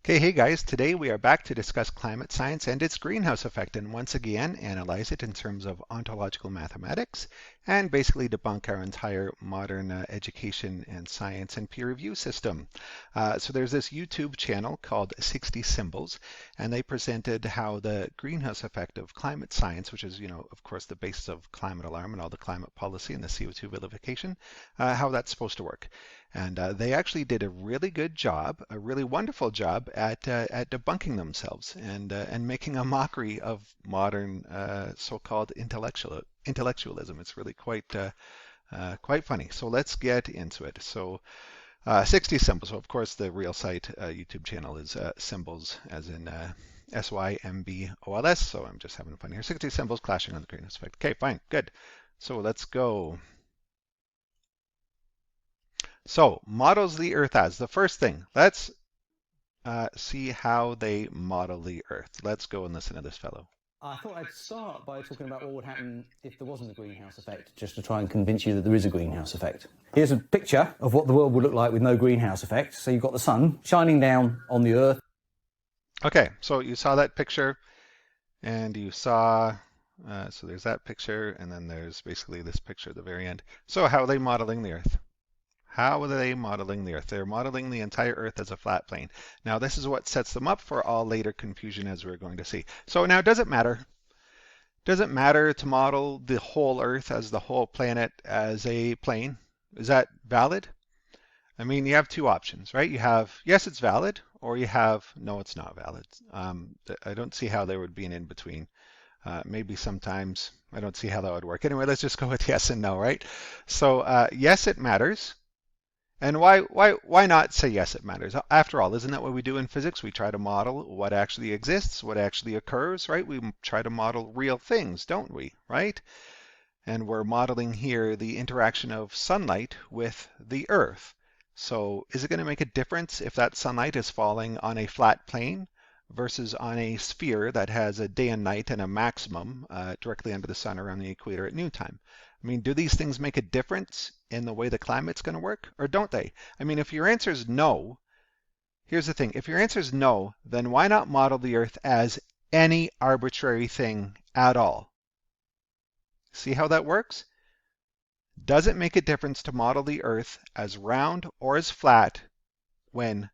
Okay, hey guys, today we are back to discuss climate science and its greenhouse effect, and once again analyze it in terms of ontological mathematics and basically debunk our entire modern education and science and peer review system. So there's this YouTube channel called 60 Symbols, and they presented how the greenhouse effect of climate science, which is, of course, the basis of climate alarm and all the climate policy and the CO2 vilification, how that's supposed to work. And they actually did a really good job, a really wonderful job at debunking themselves and making a mockery of modern so-called intellectualism. It's really quite funny. So let's get into it. So 60 Symbols. So of course the real site YouTube channel is Symbols, as in SYMBOLS. So I'm just having fun here. 60 Symbols clashing on the greenhouse effect. Okay, fine, good. So let's go. So, models the Earth as. The first thing, let's see how they model the Earth. Let's go and listen to this fellow. I thought I'd start by talking about what would happen if there wasn't a greenhouse effect, just to try and convince you that there is a greenhouse effect. Here's a picture of what the world would look like with no greenhouse effect. So you've got the sun shining down on the Earth. Okay, so you saw that picture, and you saw, so there's that picture, and then there's basically this picture at the very end. So how are they modeling the Earth? How are they modeling the Earth? They're modeling the entire Earth as a flat plane. Now, this is what sets them up for all later confusion, as we're going to see. So now, does it matter? Does it matter to model the whole Earth as the whole planet as a plane? Is that valid? I mean, you have two options, right? You have, yes, it's valid, or you have, no, it's not valid. I don't see how there would be an in-between. Maybe sometimes I don't see how that would work. Anyway, let's just go with yes and no, right? So yes, it matters. And why not say yes, it matters? After all, isn't that what we do in physics? We try to model what actually exists, what actually occurs, right? We try to model real things, don't we, right? And we're modeling here the interaction of sunlight with the Earth. So is it going to make a difference if that sunlight is falling on a flat plane versus on a sphere that has a day and night and a maximum directly under the sun around the equator at noontime? I mean, do these things make a difference in the way the climate's going to work, or don't they? I mean, if your answer is no, here's the thing. If your answer is no, then why not model the Earth as any arbitrary thing at all? See how that works? Does it make a difference to model the Earth as round or as flat when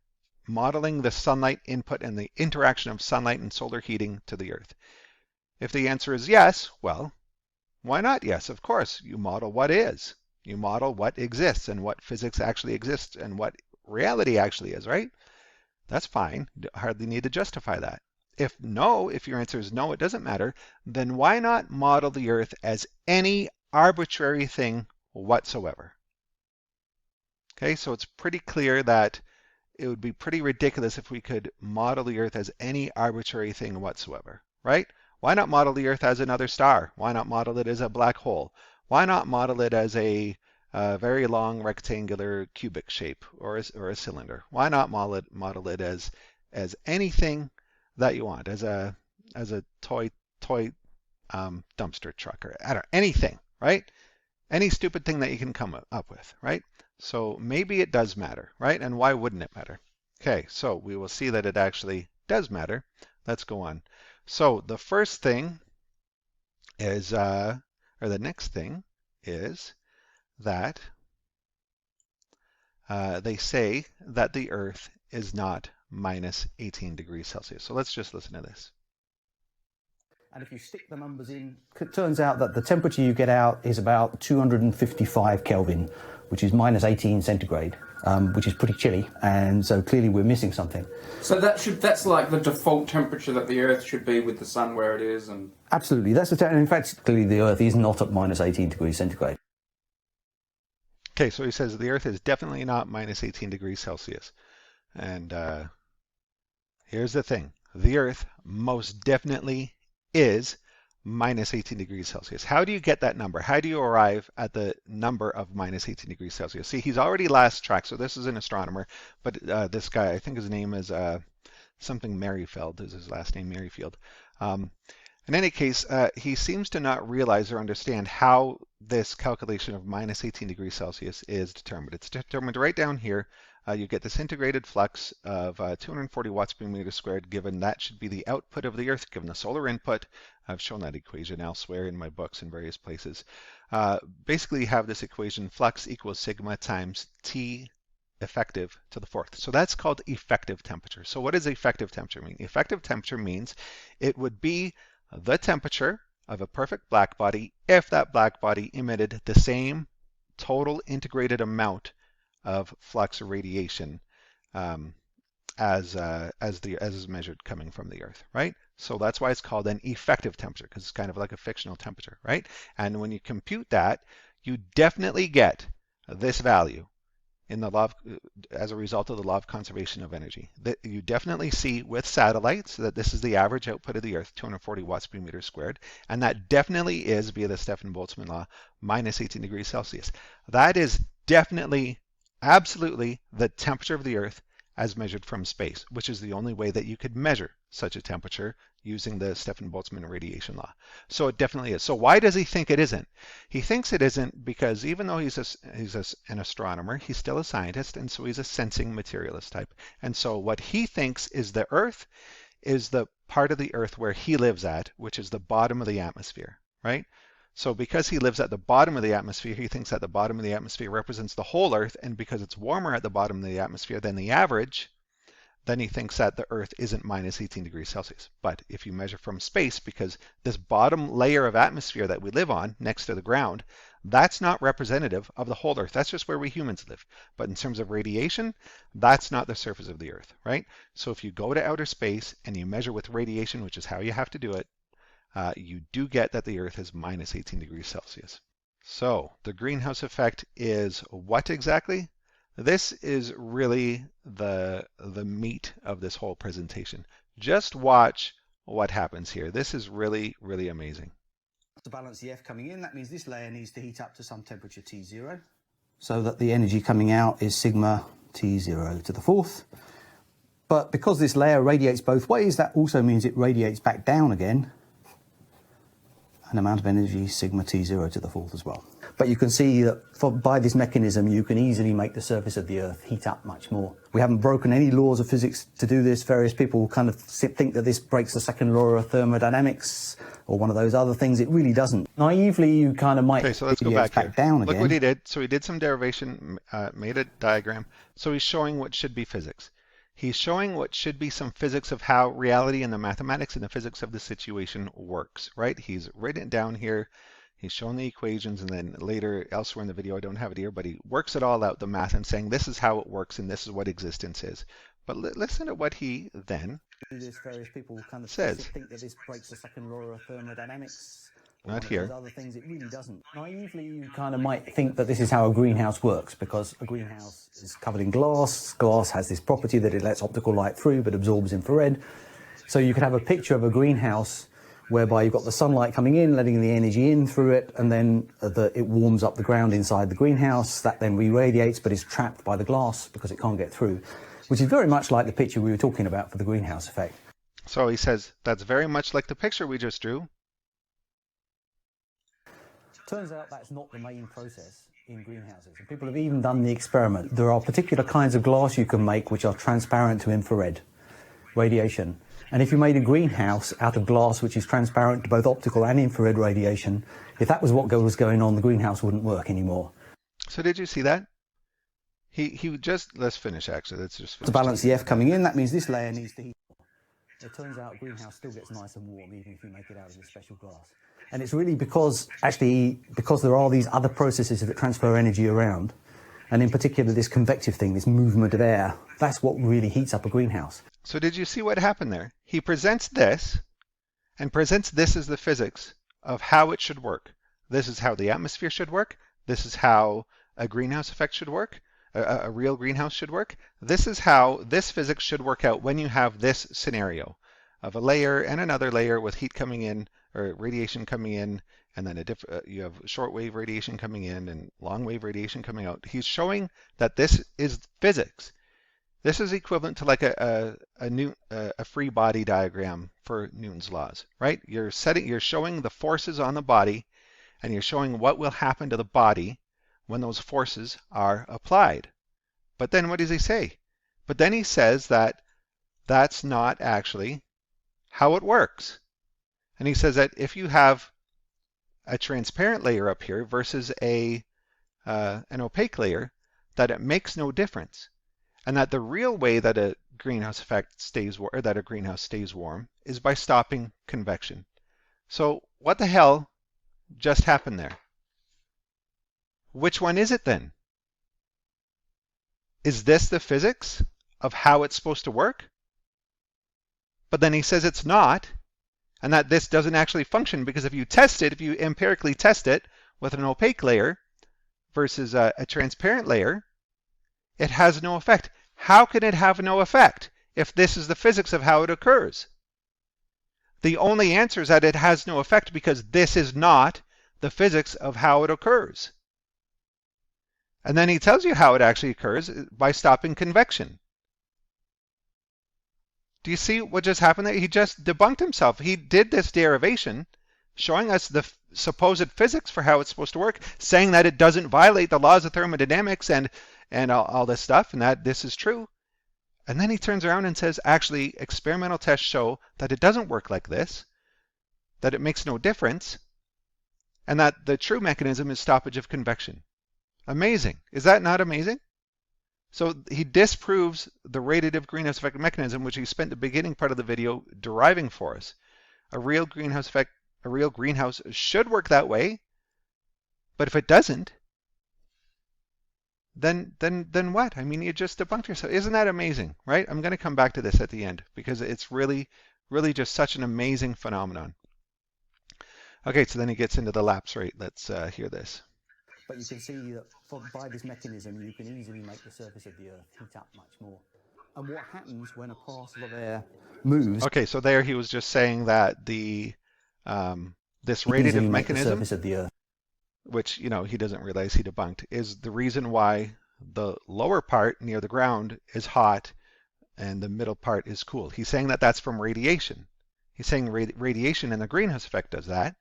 modeling the sunlight input and the interaction of sunlight and solar heating to the Earth? If the answer is yes, well, why not? Yes, of course. You model what is. You model what exists and what physics actually exists and what reality actually is, right? That's fine. You hardly need to justify that. If no, if your answer is no, it doesn't matter, then why not model the Earth as any arbitrary thing whatsoever? Okay, so it's pretty clear that it would be pretty ridiculous if we could model the Earth as any arbitrary thing whatsoever, right? Why not model the Earth as another star? Why not model it as a black hole? Why not model it as a very long rectangular cubic shape or a cylinder? Why not model it as anything that you want, as a toy dumpster truck, or I don't know, anything, right? Any stupid thing that you can come up with, right? So maybe it does matter, right? And why wouldn't it matter? Okay, so we will see that it actually does matter. Let's go on. So the first thing is, or the next thing is that they say that the Earth is not minus 18 degrees Celsius. So let's just listen to this. And if you stick the numbers in, it turns out that the temperature you get out is about 255 Kelvin, which is minus 18 centigrade, which is pretty chilly. And so clearly we're missing something. So that's like the default temperature that the Earth should be with the sun where it is, and absolutely, that's the. And in fact, clearly the Earth is not at minus 18 degrees centigrade. Okay, so he says the Earth is definitely not minus 18 degrees Celsius. And here's the thing. The Earth most definitely is minus 18 degrees Celsius. How do you get that number? How do you arrive at the number of minus 18 degrees Celsius? See, he's already lost track. So this is an astronomer, but this guy, I think his name is something Merrifield, is his last name, Merrifield. In any case, he seems to not realize or understand how this calculation of minus 18 degrees Celsius is determined. It's determined right down here you get this integrated flux of 240 watts per meter squared, given that should be the output of the Earth, given the solar input. I've shown that equation elsewhere in my books in various places. Basically, you have this equation, flux equals sigma times T effective to the fourth. So that's called effective temperature. So what does effective temperature mean? Effective temperature means it would be the temperature of a perfect black body if that black body emitted the same total integrated amount of flux or radiation as is measured coming from the Earth, right? So that's why it's called an effective temperature, because it's kind of like a fictional temperature, right? And when you compute that, you definitely get this value in the law of, as a result of the law of conservation of energy. That you definitely see with satellites that this is the average output of the Earth, 240 watts per meter squared, and that definitely is, via the Stefan-Boltzmann law, minus 18 degrees Celsius. That is definitely, absolutely the temperature of the Earth as measured from space, which is the only way that you could measure such a temperature using the Stefan-Boltzmann radiation law. So it definitely is. So why does he think it isn't? He thinks it isn't because even though he's an astronomer, he's still a scientist, and so he's a sensing materialist type. And so what he thinks is the Earth is the part of the Earth where he lives at, which is the bottom of the atmosphere, right? So because he lives at the bottom of the atmosphere, he thinks that the bottom of the atmosphere represents the whole Earth, and because it's warmer at the bottom of the atmosphere than the average, then he thinks that the Earth isn't minus 18 degrees Celsius. But if you measure from space, because this bottom layer of atmosphere that we live on next to the ground, that's not representative of the whole Earth. That's just where we humans live. But in terms of radiation, that's not the surface of the Earth, right? So if you go to outer space and you measure with radiation, which is how you have to do it, you do get that the Earth is minus 18 degrees Celsius. So the greenhouse effect is what exactly? This is really the meat of this whole presentation. Just watch what happens here. This is really, really amazing. To balance the F coming in, that means this layer needs to heat up to some temperature T0, so that the energy coming out is sigma T0 to the fourth. But because this layer radiates both ways, that also means it radiates back down again, an amount of energy sigma T0 to the fourth as well. But you can see that by this mechanism, you can easily make the surface of the Earth heat up much more. We haven't broken any laws of physics to do this. Various people kind of think that this breaks the second law of thermodynamics or one of those other things. It really doesn't. Naively, you kind of might. Okay, so let's go back here. Down Look again. what he did. So he did some derivation, made a diagram. So he's showing what should be physics. He's showing what should be some physics of how reality and the mathematics and the physics of the situation works, right? He's written it down here. He's shown the equations, and then later, elsewhere in the video, I don't have it here, but he works it all out, the math, and saying this is how it works and this is what existence is. But listen to what he then Various people kind of says. think that this breaks the second law of thermodynamics. Not here. Other things, it really doesn't. Naively, you kind of might think that this is how a greenhouse works, because a greenhouse is covered in glass. Glass has this property that it lets optical light through but absorbs infrared. So you could have a picture of a greenhouse whereby you've got the sunlight coming in, letting the energy in through it, and then it warms up the ground inside the greenhouse. That then re-radiates, but is trapped by the glass because it can't get through, which is very much like the picture we were talking about for the greenhouse effect. So he says, that's very much like the picture we just drew. Turns out that's not the main process in greenhouses. And people have even done the experiment. There are particular kinds of glass you can make which are transparent to infrared radiation. And if you made a greenhouse out of glass which is transparent to both optical and infrared radiation, if that was what was going on, the greenhouse wouldn't work anymore. So did you see that? He just, let's finish actually, let's just finish. To balance the F coming in, that means this layer needs to heat. It turns out a greenhouse still gets nice and warm even if you make it out of this special glass. And it's really because there are these other processes that transfer energy around, and in particular this convective thing, this movement of air, that's what really heats up a greenhouse. So did you see what happened there? He presents this, and presents this as the physics of how it should work. This is how the atmosphere should work. This is how a greenhouse effect should work. A real greenhouse should work. This is how this physics should work out when you have this scenario of a layer and another layer with heat coming in, or radiation coming in, and then you have shortwave radiation coming in and long wave radiation coming out. He's showing that this is physics. This is equivalent to like a free body diagram for Newton's laws, right? You're showing the forces on the body, and you're showing what will happen to the body when those forces are applied. But then what does he say? But then he says that that's not actually how it works. And he says that if you have a transparent layer up here versus an opaque layer, that it makes no difference. And that the real way that a greenhouse stays warm is by stopping convection. So what the hell just happened there? Which one is it then? Is this the physics of how it's supposed to work? But then he says it's not, and that this doesn't actually function, because if you test it, if you empirically test it with an opaque layer versus a transparent layer, it has no effect. How can it have no effect if this is the physics of how it occurs? The only answer is that it has no effect because this is not the physics of how it occurs. And then he tells you how it actually occurs by stopping convection. Do you see what just happened there? He just debunked himself. He did this derivation showing us the supposed physics for how it's supposed to work, saying that it doesn't violate the laws of thermodynamics and all this stuff, and that this is true. And then he turns around and says, actually, experimental tests show that it doesn't work like this, that it makes no difference, and that the true mechanism is stoppage of convection. Amazing. Is that not amazing? So he disproves the radiative greenhouse effect mechanism, which he spent the beginning part of the video deriving for us. A real greenhouse should work that way, but if it doesn't, then what? I mean, you just debunked yourself. Isn't that amazing, right? I'm going to come back to this at the end because it's really, really just such an amazing phenomenon. Okay, so then he gets into the lapse rate. Let's hear this. But you can see that by this mechanism, you can easily make the surface of the Earth heat up much more. And what happens when a parcel of air moves? Okay, so there he was just saying that the this radiative mechanism, the surface of the Earth, which he doesn't realize he debunked, is the reason why the lower part near the ground is hot and the middle part is cool. He's saying that that's from radiation. He's saying radiation and the greenhouse effect does that.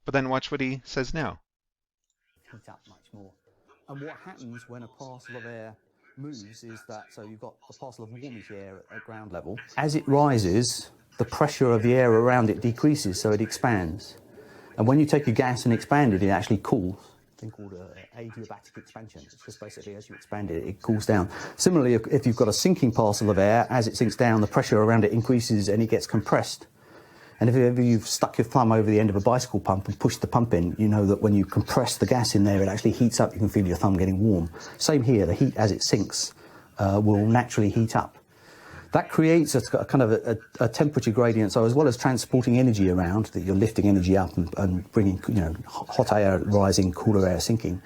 But then watch what he says now. Heat up much more. And what happens when a parcel of air moves is that, so you've got a parcel of warmish air at ground level. As it rises, the pressure of the air around it decreases, so it expands. And when you take a gas and expand it, it actually cools. A thing called adiabatic expansion. It's just basically as you expand it, it cools down. Similarly, if you've got a sinking parcel of air, as it sinks down, the pressure around it increases and it gets compressed. And if ever you've stuck your thumb over the end of a bicycle pump and pushed the pump in, you know that when you compress the gas in there, it actually heats up. You can feel your thumb getting warm. Same here, the heat as it sinks will naturally heat up. That creates a kind of a temperature gradient. So as well as transporting energy around, that you're lifting energy up and bringing hot air rising, cooler air sinking.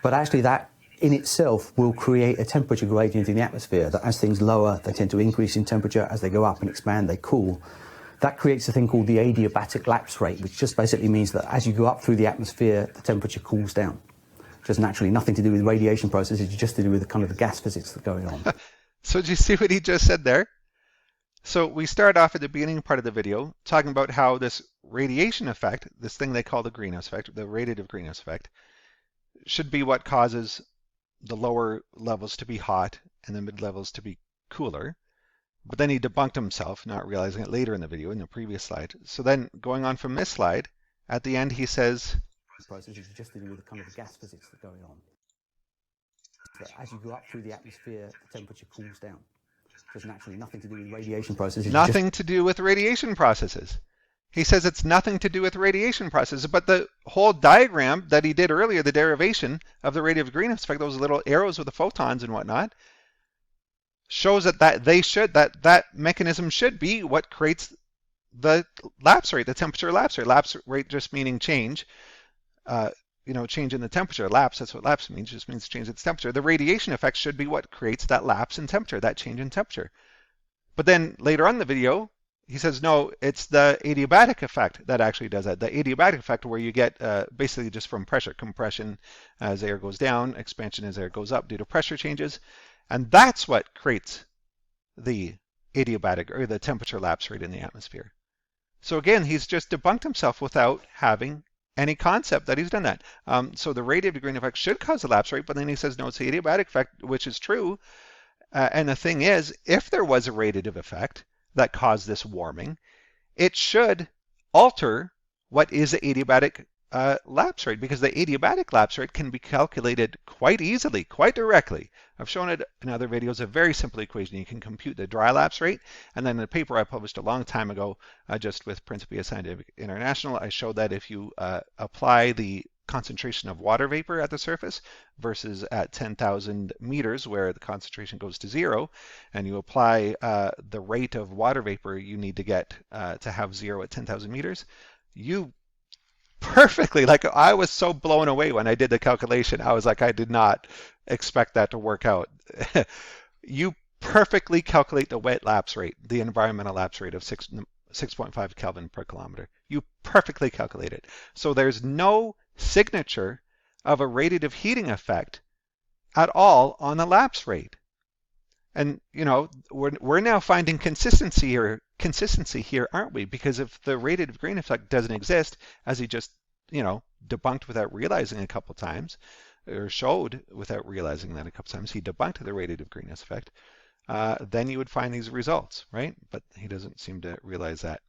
But actually that in itself will create a temperature gradient in the atmosphere, that as things lower, they tend to increase in temperature. As they go up and expand, they cool. That creates a thing called the adiabatic lapse rate, which just basically means that as you go up through the atmosphere, the temperature cools down. Just naturally, nothing to do with radiation processes, just to do with the kind of the gas physics that's going on. So did you see what he just said there? So we start off at the beginning part of the video talking about how this radiation effect, this thing they call the greenhouse effect, the radiative greenhouse effect, should be what causes the lower levels to be hot and the mid levels to be cooler. But then he debunked himself, not realizing it later in the video, in the previous slide. So then going on from this slide, at the end he says, processes just to do with the kind of the gas physics that's going on. But as you go up through the atmosphere, the temperature cools down. There's naturally nothing to do with radiation processes. Nothing to do with radiation processes. He says it's nothing to do with radiation processes, but the whole diagram that he did earlier, the derivation of the radiative greenhouse effect, those little arrows with the photons and whatnot, shows that mechanism should be what creates the lapse rate, the temperature lapse rate. Lapse rate just meaning change, change in the temperature. Lapse, that's what lapse means, just means change in its temperature. The radiation effect should be what creates that lapse in temperature, that change in temperature. But then later on in the video, he says, no, it's the adiabatic effect that actually does that. The adiabatic effect where you get basically just from pressure, compression as air goes down, expansion as air goes up due to pressure changes. And that's what creates the adiabatic or the temperature lapse rate in the atmosphere. So again, he's just debunked himself without having any concept that he's done that. So the radiative greenhouse effect should cause the lapse rate, but then he says, no, it's the adiabatic effect, which is true. And the thing is, if there was a radiative effect that caused this warming, it should alter what is the adiabatic lapse rate, because the adiabatic lapse rate can be calculated quite easily, quite directly. I've shown it in other videos, a very simple equation. You can compute the dry lapse rate, and then in a paper I published a long time ago, just with Principia Scientific International, I showed that if you apply the concentration of water vapor at the surface versus at 10,000 meters where the concentration goes to zero, and you apply the rate of water vapor you need to get to have zero at 10,000 meters, you perfectly, like I was so blown away when I did the calculation. I was like, I did not expect that to work out. You perfectly calculate the wet lapse rate, the environmental lapse rate of 6.5 Kelvin per kilometer. You perfectly calculate it. So there's no signature of a radiative heating effect at all on the lapse rate. And you know, we're now finding consistency here, aren't we? Because if the radiative green effect doesn't exist, as he just, you know, debunked without realizing a couple times, or showed without realizing that a couple times, he debunked the radiative greenness effect, then you would find these results, right? But he doesn't seem to realize that.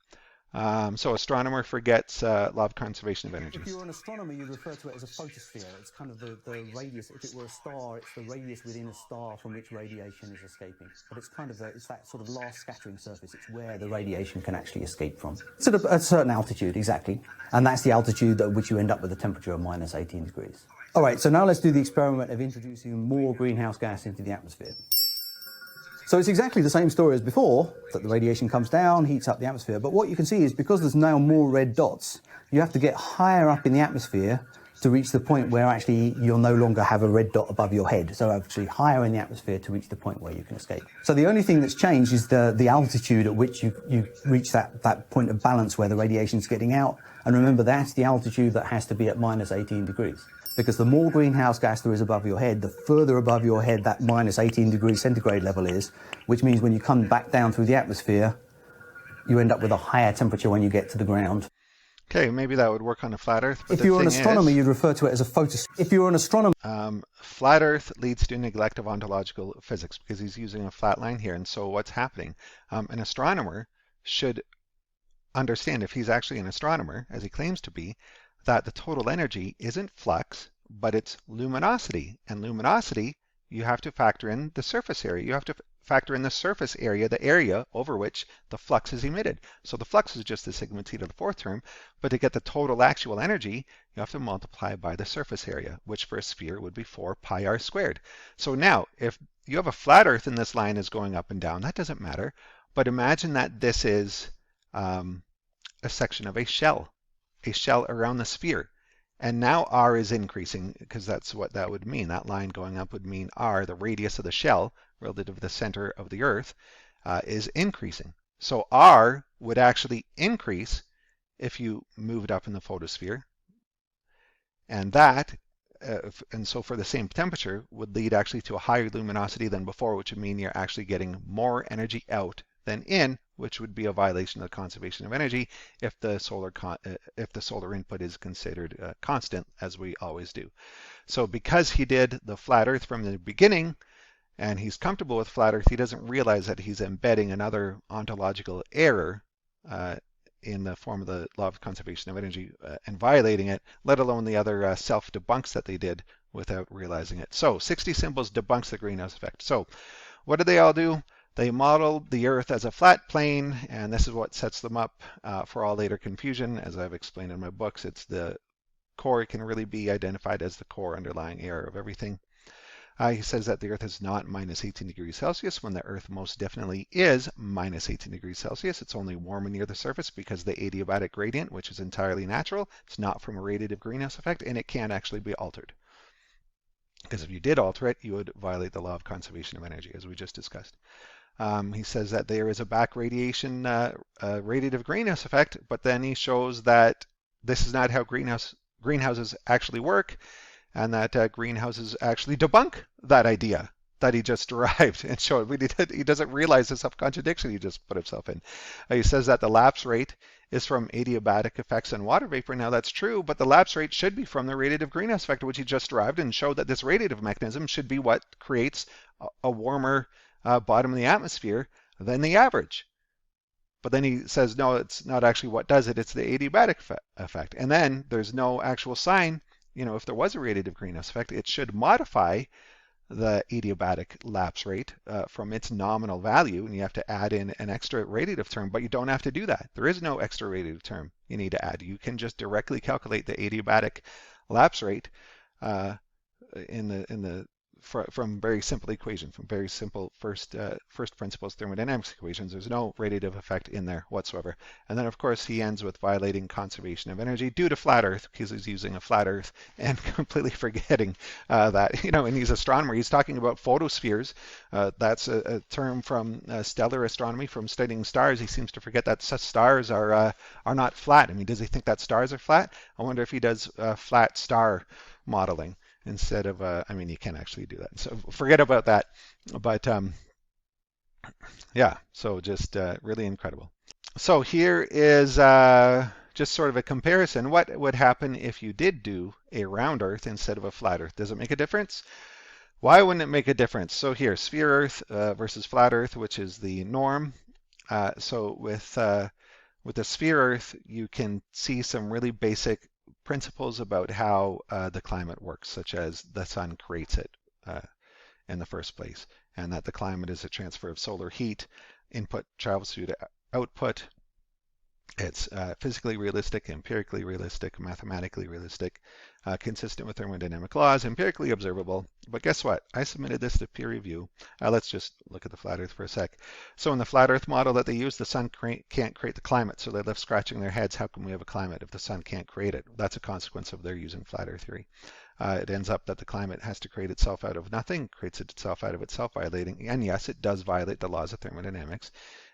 So astronomer forgets law of conservation of energy. If you were an astronomer, you'd refer to it as a photosphere. It's kind of the radius. If it were a star, it's the radius within a star from which radiation is escaping. But it's kind of it's that sort of last scattering surface. It's where the radiation can actually escape from. It's at a certain altitude, exactly. And that's the altitude at which you end up with a temperature of minus 18 degrees. All right, so now let's do the experiment of introducing more greenhouse gas into the atmosphere. So it's exactly the same story as before, that the radiation comes down, heats up the atmosphere. But what you can see is because there's now more red dots, you have to get higher up in the atmosphere to reach the point where actually you'll no longer have a red dot above your head. So actually higher in the atmosphere to reach the point where you can escape. So the only thing that's changed is the altitude at which you reach that point of balance where the radiation's getting out. And remember, that's the altitude that has to be at minus 18 degrees. Because the more greenhouse gas there is above your head, the further above your head that minus 18 degrees centigrade level is, which means when you come back down through the atmosphere, you end up with a higher temperature when you get to the ground. Okay, maybe that would work on a flat Earth. But if you were an astronomer, you'd refer to it as a photosphere. If you were an astronomer... flat Earth leads to neglect of ontological physics because he's using a flat line here. And so what's happening? An astronomer should understand, if he's actually an astronomer, as he claims to be, that the total energy isn't flux, but it's luminosity. And luminosity, you have to factor in the surface area. You have to factor in the surface area, the area over which the flux is emitted. So the flux is just the sigma t to the fourth term, but to get the total actual energy, you have to multiply by the surface area, which for a sphere would be 4 pi r squared. So now, if you have a flat Earth and this line is going up and down, that doesn't matter. But imagine that this is a section of a shell around the sphere. And now r is increasing because that's what that would mean. That line going up would mean r, the radius of the shell relative to the center of the Earth, is increasing. So r would actually increase if you moved up in the photosphere. And that, and so for the same temperature, would lead actually to a higher luminosity than before, which would mean you're actually getting more energy out than in, which would be a violation of the conservation of energy if the solar input is considered constant, as we always do. So because he did the flat Earth from the beginning, and he's comfortable with flat Earth, he doesn't realize that he's embedding another ontological error in the form of the law of conservation of energy and violating it, let alone the other self-debunks that they did without realizing it. So 60 symbols debunks the greenhouse effect. So what did they all do? They modeled the Earth as a flat plane, and this is what sets them up for all later confusion. As I've explained in my books, it's the core. It can really be identified as the core underlying error of everything. He says that the Earth is not minus 18 degrees Celsius when the Earth most definitely is minus 18 degrees Celsius. It's only warmer near the surface because the adiabatic gradient, which is entirely natural, it's not from a radiative greenhouse effect, and it can't actually be altered. Because if you did alter it, you would violate the law of conservation of energy, as we just discussed. He says that there is a back radiation radiative greenhouse effect, but then he shows that this is not how greenhouses actually work, and that greenhouses actually debunk that idea that he just derived and showed. He doesn't realize the self-contradiction he just put himself in. He says that the lapse rate is from adiabatic effects on water vapor. Now that's true, but the lapse rate should be from the radiative greenhouse effect, which he just derived and showed that this radiative mechanism should be what creates a warmer bottom of the atmosphere than the average. But then he says, no, it's not actually what does it, it's the adiabatic effect. And then there's no actual sign, if there was a radiative greenhouse effect, it should modify the adiabatic lapse rate from its nominal value, and you have to add in an extra radiative term, but you don't have to do that. There is no extra radiative term you need to add. You can just directly calculate the adiabatic lapse rate from very simple equation, from very simple first principles thermodynamics equations. There's no radiative effect in there whatsoever. And then, of course, he ends with violating conservation of energy due to flat Earth, because he's using a flat Earth and completely forgetting that, and he's an astronomer. He's talking about photospheres. That's a term from stellar astronomy, from studying stars. He seems to forget that such stars are not flat. I mean, does he think that stars are flat? I wonder if he does flat star modeling instead of, you can actually do that. So forget about that. But yeah, so just really incredible. So here is just sort of a comparison. What would happen if you did do a round Earth instead of a flat Earth? Does it make a difference? Why wouldn't it make a difference? So here, sphere Earth versus flat Earth, which is the norm. So with the sphere Earth, you can see some really basic principles about how the climate works, such as the sun creates it in the first place, and that the climate is a transfer of solar heat. Input travels through to output. It's physically realistic, empirically realistic, mathematically realistic, consistent with thermodynamic laws, empirically observable. But guess what? I submitted this to peer review. Let's just look at the flat Earth for a sec. So in the flat Earth model that they use, the sun can't create the climate. So they're left scratching their heads. How can we have a climate if the sun can't create it? That's a consequence of their using flat Earth theory. It ends up that the climate has to create itself out of nothing, creates itself out of itself, violating, and yes, it does violate the laws of thermodynamics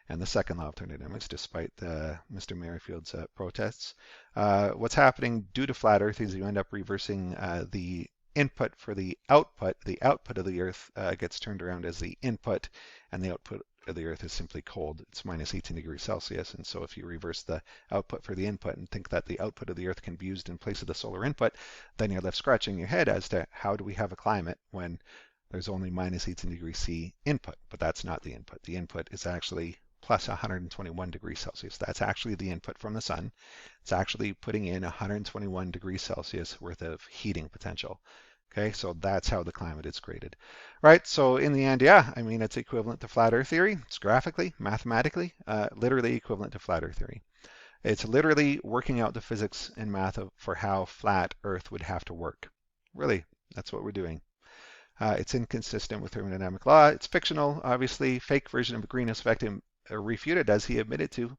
and the second law of thermodynamics, despite Mr. Merrifield's protests. What's happening due to flat Earth is you end up reversing the input for the output. The output of the Earth gets turned around as the input, and the output of the Earth is simply cold. It's minus 18 degrees Celsius, and so if you reverse the output for the input and think that the output of the Earth can be used in place of the solar input, then you're left scratching your head as to how do we have a climate when there's only minus 18 degrees C input. But that's not the input. The input is actually plus 121 degrees Celsius. That's actually the input from the sun. It's actually putting in 121 degrees Celsius worth of heating potential. Okay, so that's how the climate is created. Right, so in the end, yeah, it's equivalent to flat Earth theory. It's graphically, mathematically, literally equivalent to flat Earth theory. It's literally working out the physics and math for how flat Earth would have to work. Really, that's what we're doing. It's inconsistent with thermodynamic law. It's fictional, obviously, fake version of a greenhouse effect, refuted, as he admitted to,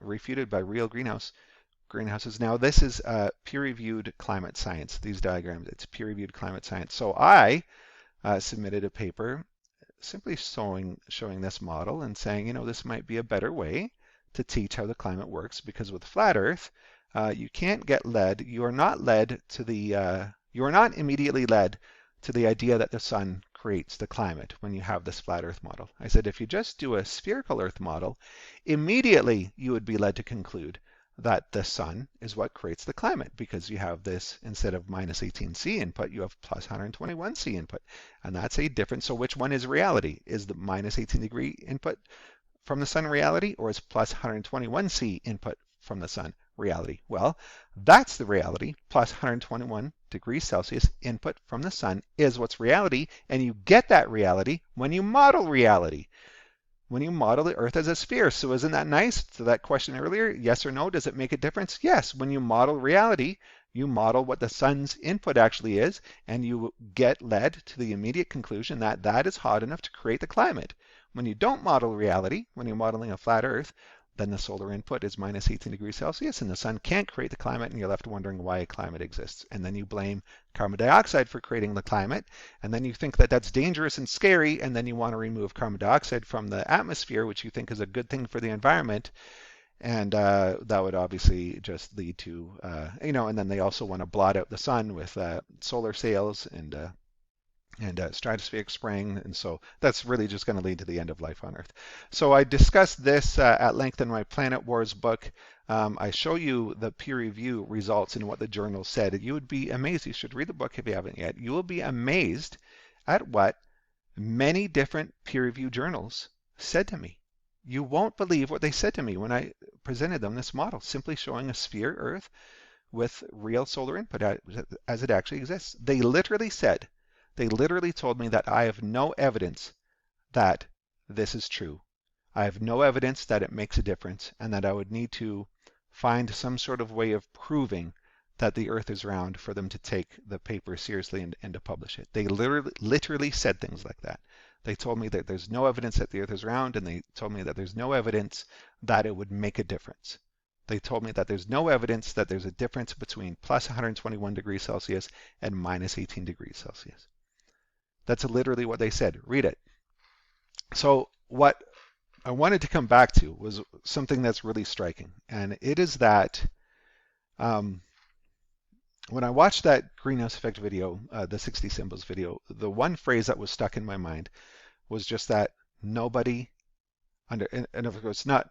refuted by real greenhouses. Now, this is peer-reviewed climate science. These diagrams, it's peer-reviewed climate science. So I submitted a paper simply showing this model and saying, this might be a better way to teach how the climate works, because with flat Earth, you can't get led. You are not led to the. You are not immediately led to the idea that the sun creates the climate when you have this flat Earth model. I said if you just do a spherical Earth model, immediately you would be led to conclude that the sun is what creates the climate, because you have this, instead of minus 18C input, you have plus 121C input. And that's a difference. So which one is reality? Is the minus 18 degree input from the sun reality, or is plus 121C input from the sun reality? Well, that's the reality. Plus 121 degrees Celsius input from the sun is what's reality, and you get that reality when you model reality. When you model the Earth as a sphere. So isn't that nice? To that question earlier, yes or no, does it make a difference? Yes, when you model reality, you model what the sun's input actually is, and you get led to the immediate conclusion that that is hot enough to create the climate. When you don't model reality, when you're modeling a flat Earth, then the solar input is minus 18 degrees Celsius, and the sun can't create the climate, and you're left wondering why a climate exists. And then you blame carbon dioxide for creating the climate, and then you think that that's dangerous and scary, and then you want to remove carbon dioxide from the atmosphere, which you think is a good thing for the environment. And that would obviously just lead to, and then they also want to blot out the sun with solar sails and stratospheric spraying, and so that's really just going to lead to the end of life on Earth. So I discussed this at length in my Planet Wars book. I show you the peer review results and what the journal said. You would be amazed. You should read the book if you haven't yet. You will be amazed at what Many different peer-reviewed journals said to me, you won't believe what they said to me when I presented them this model, simply showing a sphere Earth with real solar input as it actually exists. They literally told me that I have no evidence that this is true. I have no evidence that it makes a difference, and that I would need to find some sort of way of proving that the Earth is round for them to take the paper seriously and to publish it. They literally said things like that. They told me that there's no evidence that the Earth is round, and they told me that there's no evidence that it would make a difference. They told me that there's no evidence that there's a difference between plus 121 degrees Celsius and minus 18 degrees Celsius. That's literally what they said. Read it. So what I wanted to come back to was something that's really striking, and it is that when I watched that greenhouse effect video, the 60 symbols video, the one phrase that was stuck in my mind was just that nobody and of course not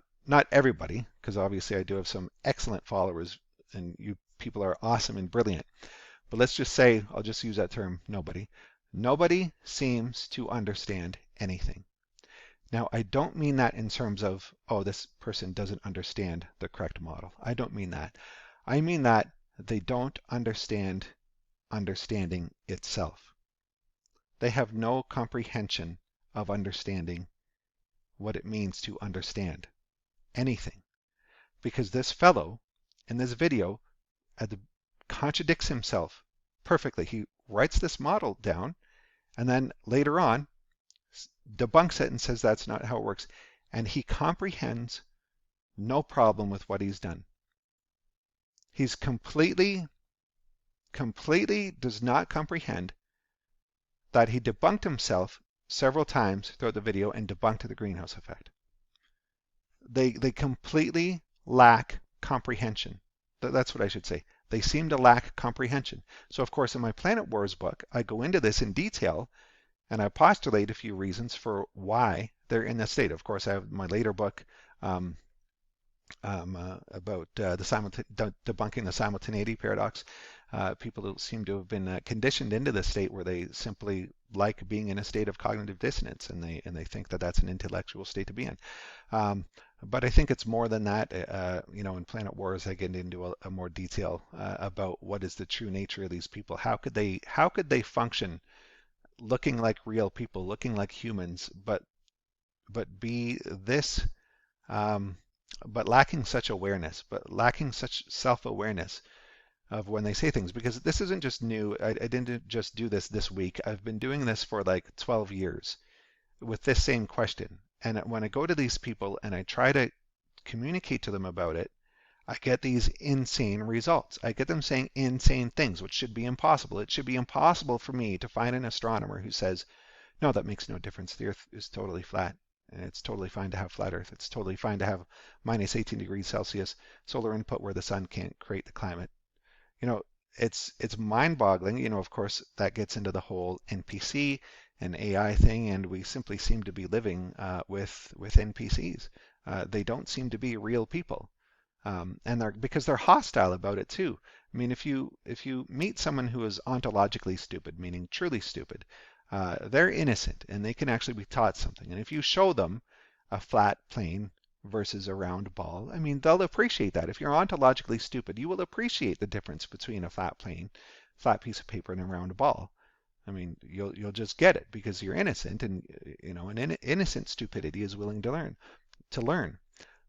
everybody, because obviously I do have some excellent followers and you people are awesome and brilliant, but let's just say, I'll just use that term, nobody seems to understand anything. Now, I don't mean that in terms of, oh, this person doesn't understand the correct model. I don't mean that. I mean that they don't understand understanding itself. They have no comprehension of understanding what it means to understand anything. Because this fellow in this video contradicts himself perfectly. He writes this model down and then later on debunks it and says that's not how it works. And he comprehends no problem with what he's done. He's completely does not comprehend that he debunked himself several times throughout the video and debunked the greenhouse effect. They completely lack comprehension. That's what I should say. They seem to lack comprehension. So of course in my Planet Wars book, I go into this in detail and I postulate a few reasons for why they're in this state. Of course, I have my later book about debunking the simultaneity paradox. People seem to have been conditioned into this state where they simply like being in a state of cognitive dissonance, and they think that that's an intellectual state to be in. But I think it's more than that. In Planet Wars, I get into a more detail about what is the true nature of these people. How could they function looking like real people, looking like humans, but be this, but lacking such awareness, but lacking such self-awareness of when they say things. Because this isn't just new. I didn't just do this week. I've been doing this for like 12 years with this same question. And when I go to these people and I try to communicate to them about it, I get these insane results. I get them saying insane things, which should be impossible. It should be impossible for me to find an astronomer who says, no, that makes no difference. The Earth is totally flat. And it's totally fine to have flat Earth. It's totally fine to have minus 18 degrees Celsius solar input where the sun can't create the climate. It's mind-boggling. Of course, that gets into the whole NPC and AI thing, and we simply seem to be living with NPCs. They don't seem to be real people. And because they're hostile about it too. I mean, if you meet someone who is ontologically stupid, meaning truly stupid, they're innocent and they can actually be taught something. And if you show them a flat plane versus a round ball, I mean, they'll appreciate that. If you're ontologically stupid, you will appreciate the difference between a flat plane, flat piece of paper, and a round ball. I mean, you'll just get it because you're innocent, and an innocent stupidity is willing to learn.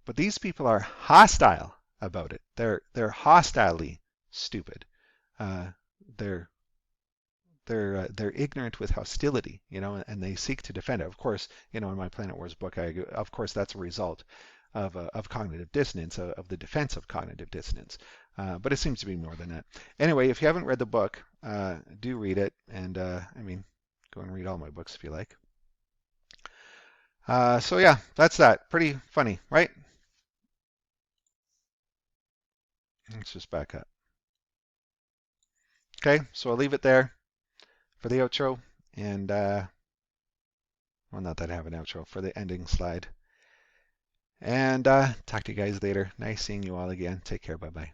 But these people are hostile about it. They're hostilely stupid. They're ignorant with hostility, and they seek to defend it. Of course, in my Planet Wars book, of course that's a result of cognitive dissonance, of the defense of cognitive dissonance. But it seems to be more than that. Anyway, if you haven't read the book, do read it, and go and read all my books if you like. So yeah, that's that. Pretty funny, right? Let's just back up. Okay, so I'll leave it there for the outro, and well, not that I have an outro, for the ending slide. And talk to you guys later. Nice seeing you all again. Take care. Bye-bye.